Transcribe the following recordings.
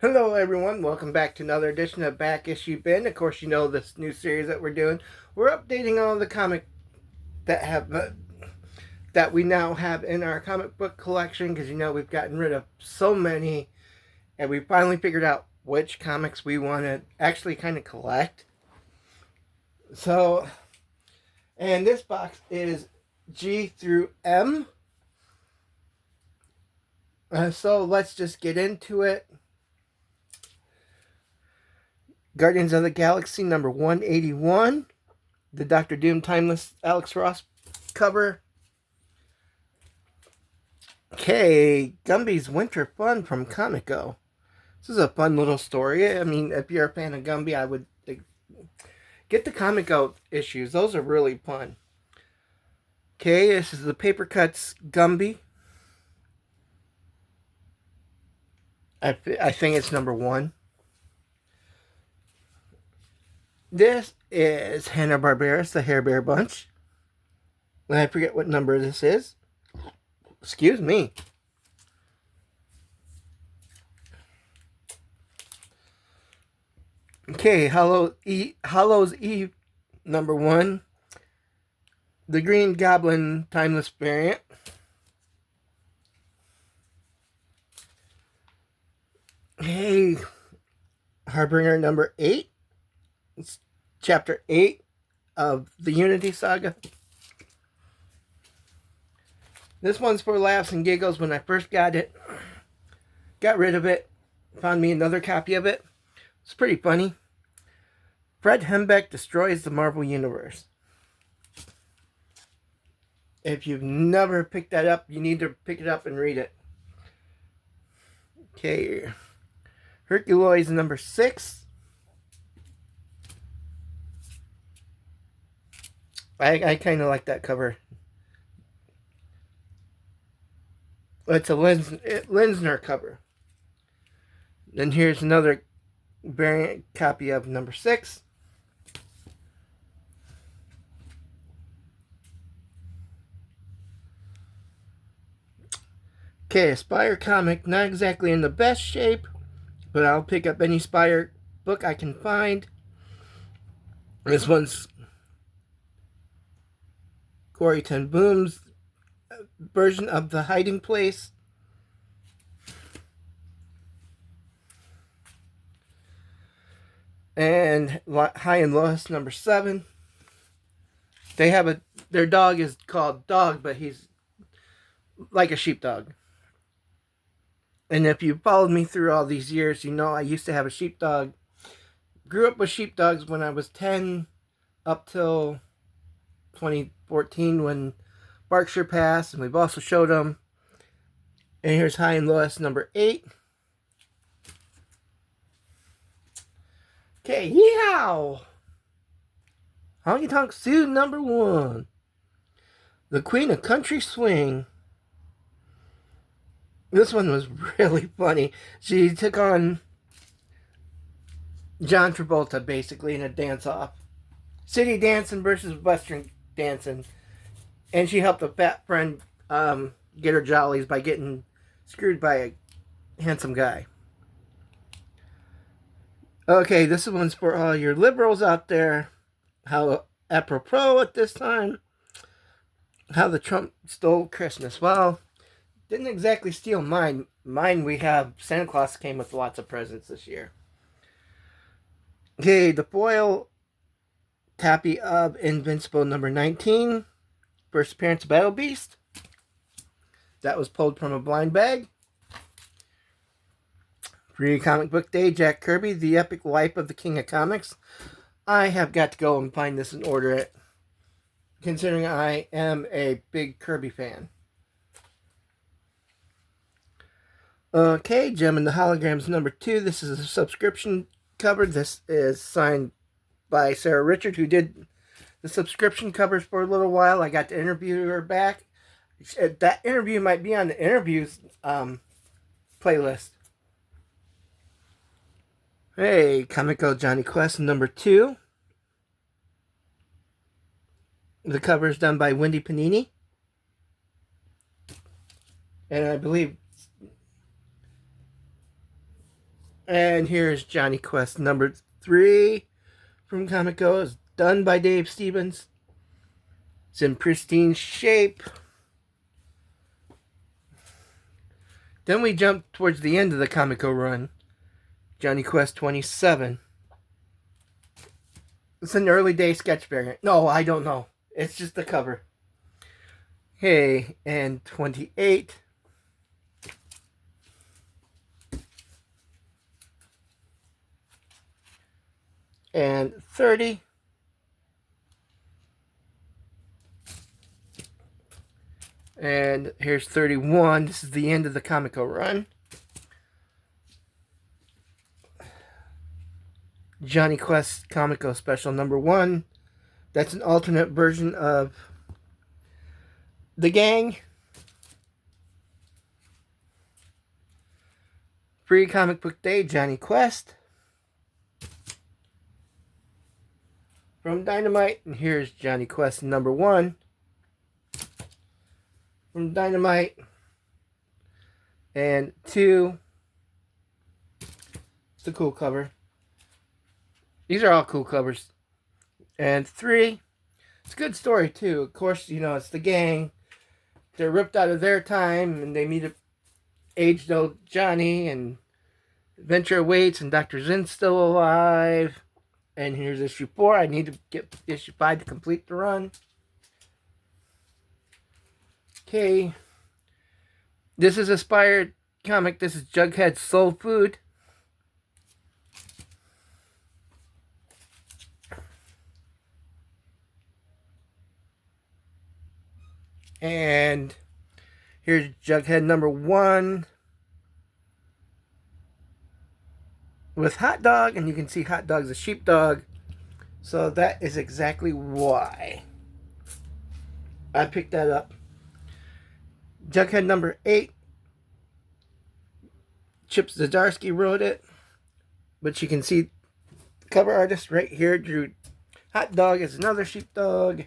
Hello everyone, welcome back to another edition of Back Issue Bin. Of course, you know this new series that we're doing. We're updating all the comic that have that we now have in our comic book collection because we've gotten rid of so many, and we finally figured out which comics we want to actually kind of collect. So, and this box is G through M. So let's just get into it. Guardians of the Galaxy number 181. The Doctor Doom Timeless Alex Ross cover. Okay, Gumby's Winter Fun from Comico. This is a fun little story. I mean, if you're a fan of Gumby, I would get the Comico issues. Those are really fun. Okay, this is the Paper Cuts Gumby. I think it's number 1. This is Hanna-Barbera's The Hair Bear Bunch. And I forget what number this is. Excuse me. Okay, Hallows Eve number 1. The Green Goblin Timeless variant. Hey, Harbinger number 8. It's chapter 8 of the Unity Saga. This one's for laughs and giggles. When I first got it, got rid of it, found me another copy of it. It's pretty funny. Fred Hembeck destroys the Marvel Universe. If you've never picked that up, you need to pick it up and read it. Okay. Herculoids number 6. I kind of like that cover. It's a Linsner cover. Then here's another variant copy of number 6. Okay, a Spire comic. Not exactly in the best shape, but I'll pick up any Spire book I can find. This one's Corey Ten Boom's version of The Hiding Place. And High and Lois number 7. They have their dog is called Dog, but he's like a sheepdog. And if you followed me through all these years, you know I used to have a sheepdog. Grew up with sheepdogs when I was 10 up till 2014 when Berkshire passed, and we've also showed them. And here's High and Lois number 8. Okay, yeehaw! Honky Tonk Sue number 1. The Queen of Country Swing. This one was really funny. She took on John Travolta basically in a dance-off. City dancing versus Western dancing. And she helped a fat friend get her jollies by getting screwed by a handsome guy. Okay, this one's for all your liberals out there. How apropos at this time. How the Trump stole Christmas. Well, didn't exactly steal mine. Mine, we have Santa Claus came with lots of presents this year. Okay, the foil copy of Invincible number 19. First appearance of Battle Beast. That was pulled from a blind bag. Free Comic Book Day, Jack Kirby, The Epic Life of the King of Comics. I have got to go and find this and order it, considering I am a big Kirby fan. Okay, Gem and the Holograms number 2. This is a subscription cover. This is signed by Sarah Richard, who did the subscription covers for a little while. I got to interview her back. That interview might be on the interviews playlist. Hey, Comico Johnny Quest number 2. The cover is done by Wendy Panini. And I believe And here's Johnny Quest number 3 from Comicbook. It's done by Dave Stevens. It's in pristine shape. Then we jump towards the end of the Comicbook run. Johnny Quest 27. It's an early day sketch variant. No, I don't know. It's just the cover. Hey, and 28. And 30. And here's 31. This is the end of the Comicbook run. Johnny Quest Comicbook Special number 1. That's an alternate version of The Gang. Free Comic Book Day, Johnny Quest. From Dynamite. And here's Johnny Quest number 1. From Dynamite. And 2. It's a cool cover. These are all cool covers. And 3. It's a good story too. Of course, you know, it's the gang. They're ripped out of their time and they meet a aged old Johnny, and adventure awaits, and Dr. Zin's still alive. And here's issue 4. I need to get issue 5 to complete the run. Okay. This is Aspired comic. This is Jughead's Soul Food. And here's Jughead number 1 with Hot Dog, and you can see Hot Dog's a sheepdog. So that is exactly why I picked that up. Jughead number 8. Chip Zdarsky wrote it, but you can see the cover artist right here drew Hot Dog as another sheepdog.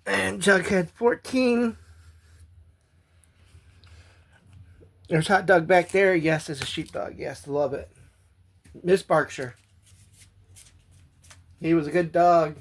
And Jughead 14. There's Hot Dog back there. Yes, it's a sheepdog. Yes, love it. Miss Berkshire. He was a good dog.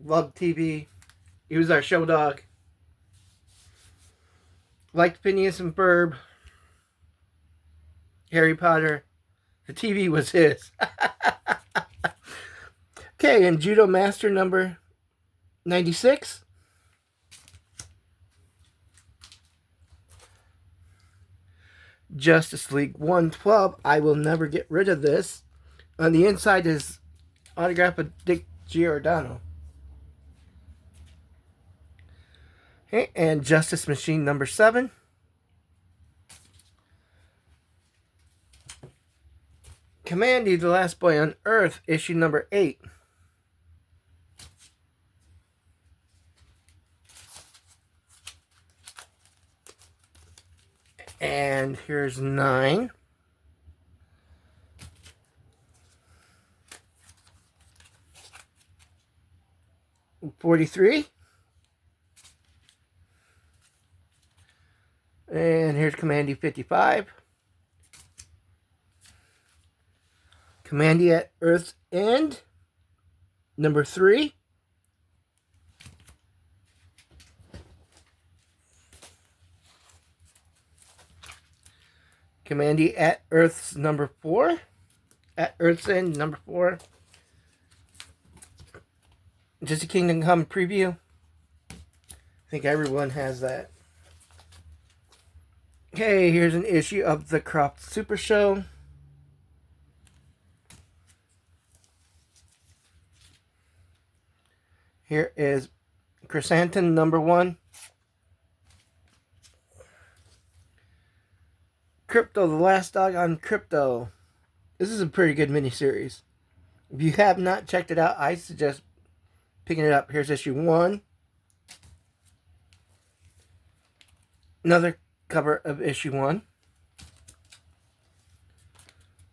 Loved TV. He was our show dog. Liked Phineas and Ferb. Harry Potter. The TV was his. Okay, and Judo Master number 96. Justice League 112. I will never get rid of this. On the inside is autograph of Dick Giordano. Okay, and Justice Machine number 7. Commandy, the Last Boy on Earth, issue number 8. And here's 9. And 43. And here's Commandy 55. Commandy at Earth's End, number 3. Commandy at Earth's number 4. At Earth's End, number 4. Just a Kingdom Come preview. I think everyone has that. Okay, here's an issue of the Croft Super Show. Here is Chrysanthemum number 1. Crypto, the Last Dog on Crypto. This is a pretty good miniseries. If you have not checked it out, I suggest picking it up. Here's issue 1. Another cover of issue 1.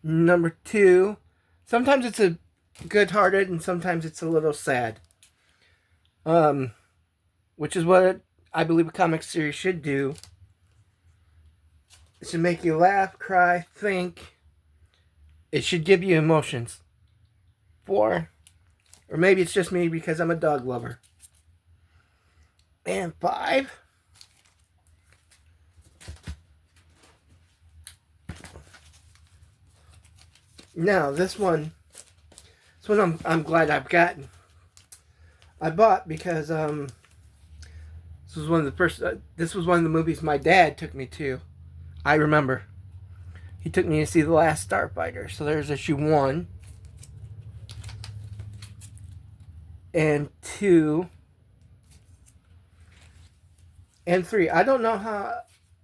Number 2. Sometimes it's a good-hearted and sometimes it's a little sad. Which is what I believe a comic series should do. It should make you laugh, cry, think. It should give you emotions. 4, or maybe it's just me because I'm a dog lover. And 5. Now this one I'm glad I've gotten. I bought because this was one of the first. This was one of the movies my dad took me to. I remember. He took me to see The Last Starfighter. So there's issue 1 and 2 and 3. I don't know how,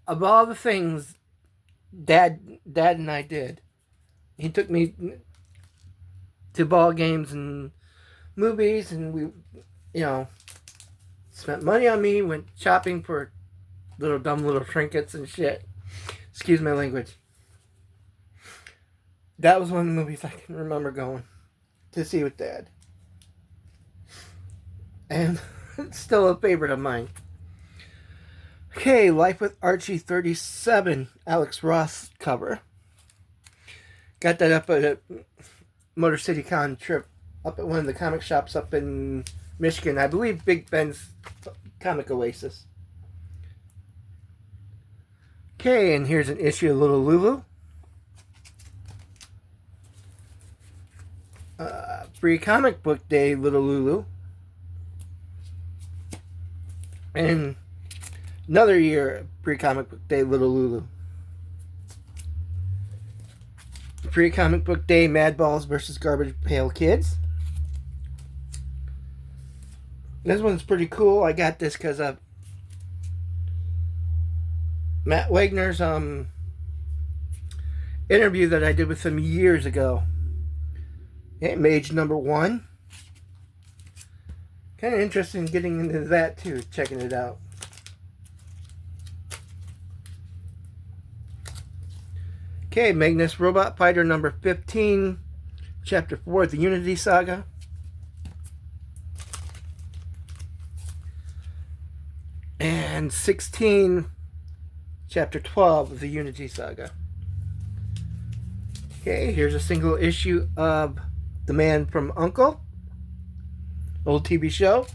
of all the things Dad and I did, he took me to ball games and movies, and we, spent money on me, went shopping for dumb little trinkets and shit. Excuse my language. That was one of the movies I can remember going to see with Dad. And it's still a favorite of mine. Okay, Life with Archie 37, Alex Ross cover. Got that up at a Motor City Con trip up at one of the comic shops up in Michigan. I believe Big Ben's Comic Oasis. Okay, and here's an issue of Little Lulu. Free Comic Book Day, Little Lulu. And another year, Free Comic Book Day, Little Lulu. Free Comic Book Day, Mad Balls versus Garbage Pail Kids. This one's pretty cool. I got this because of Matt Wagner's interview that I did with him years ago. Mage number 1. Kind of interested in getting into that too, checking it out. Okay, Magnus Robot Fighter number 15, Chapter 4 of the Unity Saga. And 16, Chapter 12 of the Unity Saga. Okay, here's a single issue of The Man from U.N.C.L.E., old TV show.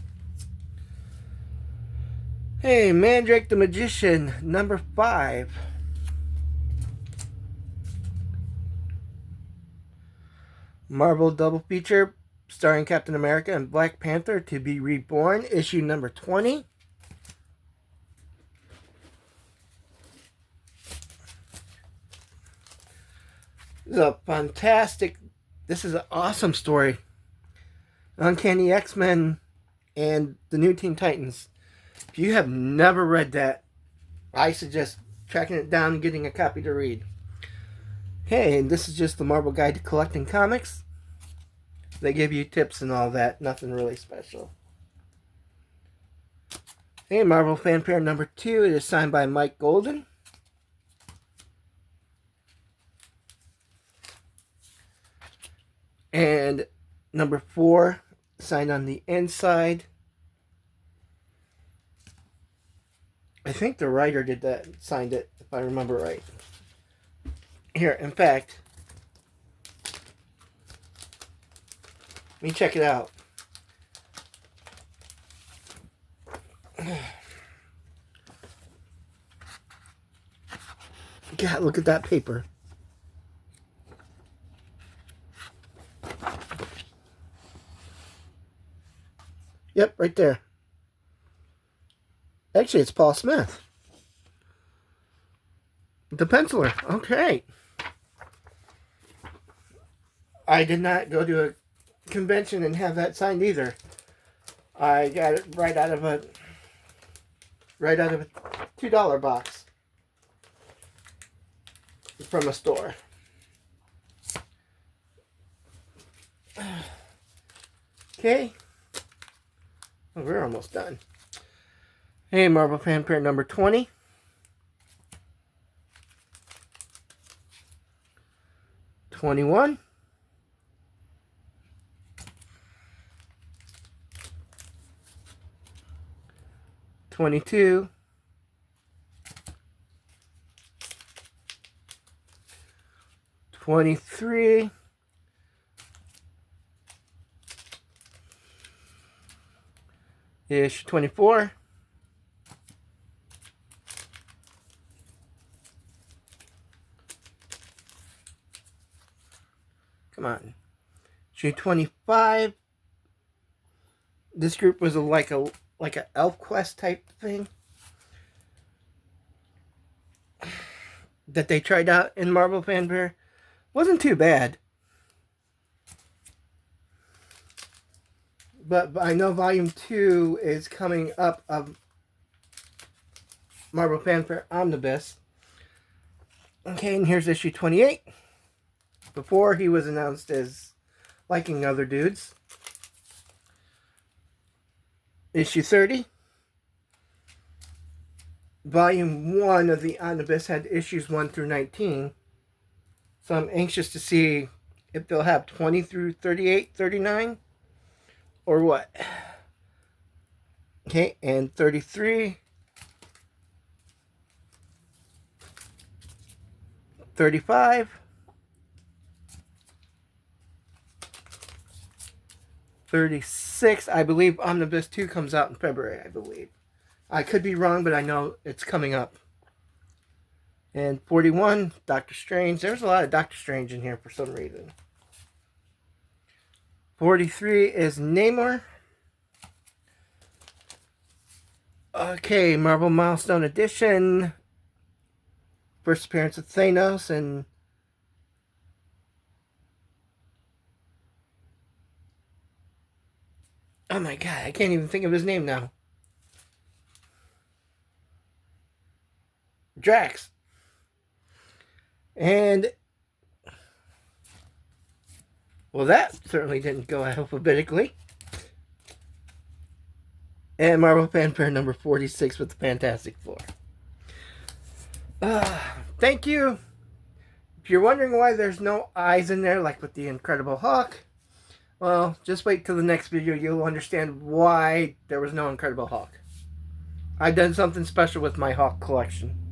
Hey, Mandrake the Magician, number 5. Marvel double feature starring Captain America and Black Panther to be reborn, issue number 20. This is an awesome story. Uncanny X-Men and the New Teen Titans. If you have never read that, I suggest tracking it down and getting a copy to read. Okay, and this is just the Marvel Guide to Collecting Comics. They give you tips and all that. Nothing really special. Hey, Marvel Fanfare number 2. It is signed by Mike Golden. And number 4, signed on the inside. I think the writer did that, signed it, if I remember right. Here, in fact, let me check it out. God, look at that paper. Yep, right there. Actually, it's Paul Smith. The penciler. Okay. I did not go to a convention and have that signed either. I got it right out of a $2 box from a store. Okay. Oh, we're almost done. Hey, Marvel Fanfare number 20. 21. 22. 23. Issue 24. Come on. Issue 25. This group was like a Elf Quest type thing that they tried out in Marvel Fanfare. Wasn't too bad. But I know Volume 2 is coming up of Marvel Fanfare Omnibus. Okay, and here's issue 28. Before he was announced as liking other dudes. Issue 30. Volume 1 of the Omnibus had issues 1 through 19. So I'm anxious to see if they'll have 20 through 38, 39, or what. Okay, and 33. 35. 36. I believe Omnibus 2 comes out in February, I believe. I could be wrong, but I know it's coming up. And 41, Doctor Strange. There's a lot of Doctor Strange in here for some reason. 43 is Namor. Okay, Marvel Milestone Edition. First appearance of Thanos and oh my god, I can't even think of his name now. Drax. And well, that certainly didn't go alphabetically. And Marvel Fanfare number 46 with the Fantastic Four. Thank you. If you're wondering why there's no eyes in there, like with the Incredible Hulk, well, just wait till the next video. You'll understand why there was no Incredible Hulk. I've done something special with my Hulk collection.